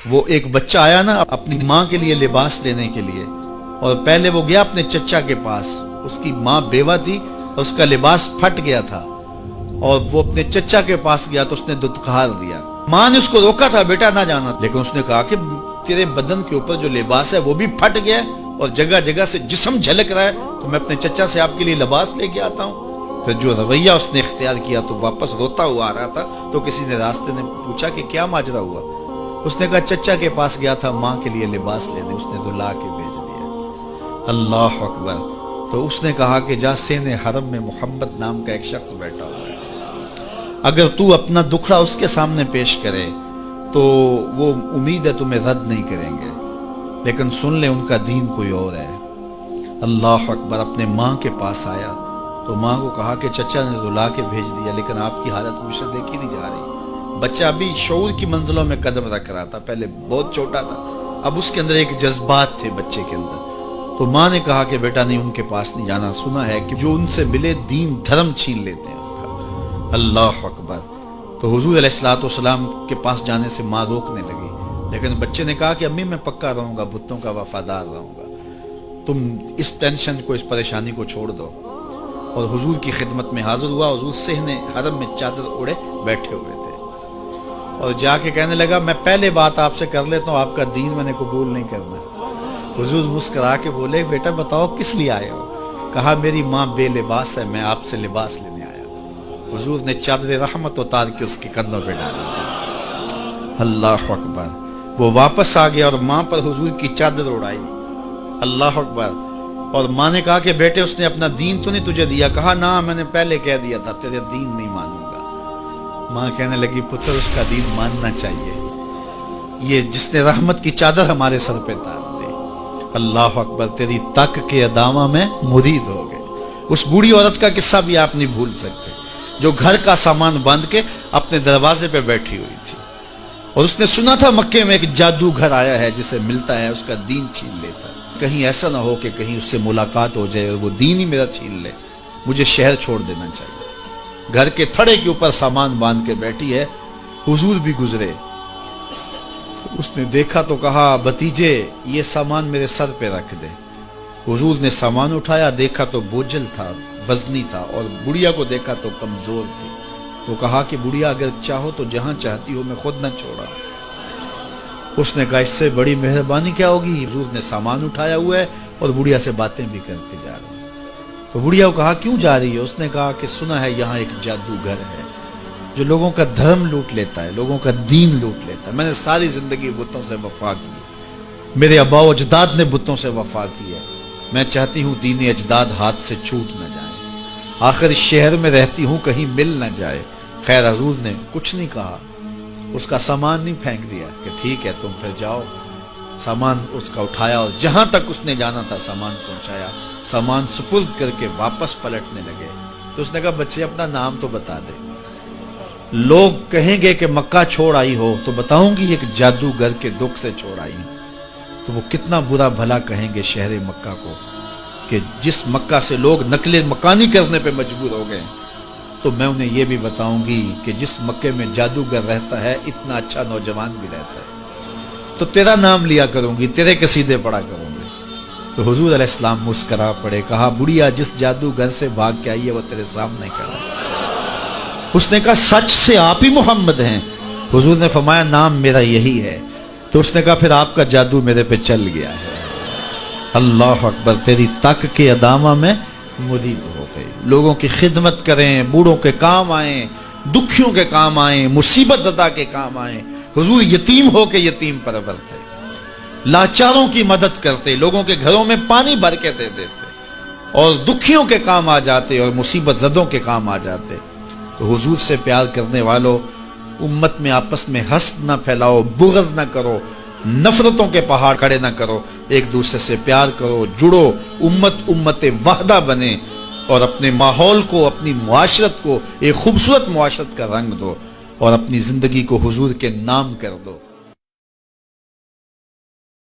وہ ایک بچہ آیا نا اپنی ماں کے لیے لباس لینے کے لیے، اور پہلے وہ گیا اپنے چچا کے پاس، اس کی ماں بیوہ تھی اور اس کا لباس پھٹ گیا تھا، اور وہ اپنے چچا کے پاس گیا تو اس نے دتکار دیا۔ ماں نے اس کو روکا تھا بیٹا نہ جانا، لیکن اس نے کہا کہ تیرے بدن کے اوپر جو لباس ہے وہ بھی پھٹ گیا اور جگہ جگہ سے جسم جھلک رہا ہے، تو میں اپنے چچا سے آپ کے لیے لباس لے کے آتا ہوں۔ پھر جو رویہ اس نے اختیار کیا تو واپس روتا ہوا آ رہا تھا، تو کسی نے راستے نے پوچھا کہ کیا ماجرا ہوا؟ اس نے کہا چچا کے پاس گیا تھا ماں کے لیے لباس لینے، اس نے تو لا کے بھیج دیا۔ اللہ اکبر۔ تو اس نے کہا کہ جا سین حرم میں محمد نام کا ایک شخص بیٹھا ہوا ہے، اگر تو اپنا دکھڑا اس کے سامنے پیش کرے تو وہ امید ہے تمہیں رد نہیں کریں گے، لیکن سن لے ان کا دین کوئی اور ہے۔ اللہ اکبر۔ اپنے ماں کے پاس آیا تو ماں کو کہا کہ چچا نے تو لا کے بھیج دیا، لیکن آپ کی حالت مجھ سے دیکھی نہیں جا رہی۔ بچہ ابھی شعور کی منزلوں میں قدم رکھ رہا تھا، پہلے بہت چھوٹا تھا، اب اس کے اندر ایک جذبات تھے بچے کے اندر۔ تو ماں نے کہا کہ بیٹا نہیں، ان کے پاس نہیں جانا، سنا ہے کہ جو ان سے ملے دین دھرم چھین لیتے ہیں اس کا۔ اللہ اکبر۔ تو حضور علیہ الصلوۃ والسلام کے پاس جانے سے ماں روکنے لگی، لیکن بچے نے کہا کہ امی میں پکا رہوں گا، بتوں کا وفادار رہوں گا، تم اس ٹینشن کو، اس پریشانی کو چھوڑ دو۔ اور حضور کی خدمت میں حاضر ہوا۔ حضور صحن حرم میں چادر اوڑے بیٹھے ہوئے تھے، اور جا کے کہنے لگا میں پہلے بات آپ سے کر لیتا ہوں، آپ کا دین میں نے قبول نہیں کرنا۔ حضور مسکرا کے بولے بیٹا بتاؤ کس لیے آئے ہو؟ کہا میری ماں بے لباس ہے، میں آپ سے لباس لینے آیا۔ حضور نے چادر رحمت اتار کے اس کے کندھوں پہ ڈالی۔ اللہ اکبر۔ وہ واپس آ گیا اور ماں پر حضور کی چادر اڑائی۔ اللہ اکبر۔ اور ماں نے کہا کہ بیٹے اس نے اپنا دین تو نہیں تجھے دیا؟ کہا نہ، میں نے پہلے کہہ دیا تھا تیرے دین نہیں مانوں گا۔ ماں کہنے لگی پتر اس کا دین ماننا چاہیے، یہ جس نے رحمت کی چادر ہمارے سر پہ ڈال دی۔ اللہ اکبر۔ تیری تک کے ادامہ میں مرید ہو گئے۔ اس بوڑھی عورت کا قصہ بھی آپ نہیں بھول سکتے، جو گھر کا سامان باندھ کے اپنے دروازے پہ بیٹھی ہوئی تھی، اور اس نے سنا تھا مکے میں ایک جادوگر آیا ہے جسے ملتا ہے اس کا دین چھین لیتا ہے، کہیں ایسا نہ ہو کہ کہیں اس سے ملاقات ہو جائے اور وہ دین ہی میرا چھین لے، مجھے شہر چھوڑ دینا چاہیے۔ گھر کے تھڑے کے اوپر سامان باندھ کے بیٹھی ہے۔ حضور بھی گزرے، اس نے دیکھا تو کہا بھتیجے یہ سامان میرے سر پہ رکھ دے۔ حضور نے سامان اٹھایا، دیکھا تو بوجھل تھا، وزنی تھا، اور بڑھیا کو دیکھا تو کمزور تھی، تو کہا کہ بڑھیا اگر چاہو تو جہاں چاہتی ہو میں خود نہ چھوڑا۔ اس نے کہا اس سے بڑی مہربانی کیا ہوگی؟ حضور نے سامان اٹھایا ہوا ہے اور بڑھیا سے باتیں بھی کرتے جا رہے ہیں۔ تو بڑھیا کو کہا کیوں جا رہی ہے؟ اس نے کہا کہ سنا ہے یہاں ایک جادوگر ہے جو لوگوں کا دھرم لوٹ لیتا ہے، لوگوں کا دین لوٹ لیتا ہے۔ میں نے ساری زندگی بتوں سے وفا کی، میرے آباء و اجداد نے بتوں سے وفا کی ہے، میں چاہتی ہوں دین اجداد ہاتھ سے چھوٹ نہ جائے، آخر اس شہر میں رہتی ہوں کہیں مل نہ جائے۔ خیر حضور نے کچھ نہیں کہا، اس کا سامان نہیں پھینک دیا کہ ٹھیک ہے تم پھر جاؤ۔ سامان اس کا اٹھایا اور جہاں تک اس نے جانا تھا سامان پہنچایا، سامان سپرد کر کے واپس پلٹنے لگے۔ تو اس نے کہا بچے اپنا نام تو بتا دے، لوگ کہیں گے کہ مکہ چھوڑ آئی ہو تو بتاؤں گی ایک جادوگر کے دکھ سے چھوڑ آئی ہوں، تو وہ کتنا برا بھلا کہیں گے شہر مکہ کو کہ جس مکہ سے لوگ نقل مکانی کرنے پہ مجبور ہو گئے، تو میں انہیں یہ بھی بتاؤں گی کہ جس مکے میں جادوگر رہتا ہے اتنا اچھا نوجوان بھی رہتا ہے، تو تیرا نام لیا کروں گی، تیرے قصیدے پڑھا کروں گی۔ تو حضور علیہ السلام مسکرا پڑے، کہا بڑھیا جس جادوگر سے بھاگ کے آئی ہے وہ تیرے سامنے کھڑا ہے۔ اس نے کہا سچ سے آپ ہی محمد ہیں؟ حضور نے فرمایا نام میرا یہی ہے۔ تو اس نے کہا پھر آپ کا جادو میرے پہ چل گیا ہے۔ اللہ اکبر۔ تیری تک کے ادامہ میں مرید ہو گئی، لوگوں کی خدمت کریں، بوڑھوں کے کام آئیں، دکھیوں کے کام آئیں، مصیبت زدہ کے کام آئیں۔ حضور یتیم ہو کے یتیم پرور تھے، لاچاروں کی مدد کرتے، لوگوں کے گھروں میں پانی بھر کے دے دیتے، اور دکھیوں کے کام آ جاتے اور مصیبت زدوں کے کام آ جاتے۔ تو حضور سے پیار کرنے والوں، امت میں آپس میں حسد نہ پھیلاؤ، بغض نہ کرو، نفرتوں کے پہاڑ کھڑے نہ کرو، ایک دوسرے سے پیار کرو، جڑو، امت وحدہ بنے، اور اپنے ماحول کو، اپنی معاشرت کو ایک خوبصورت معاشرت کا رنگ دو، اور اپنی زندگی کو حضور کے نام کر دو۔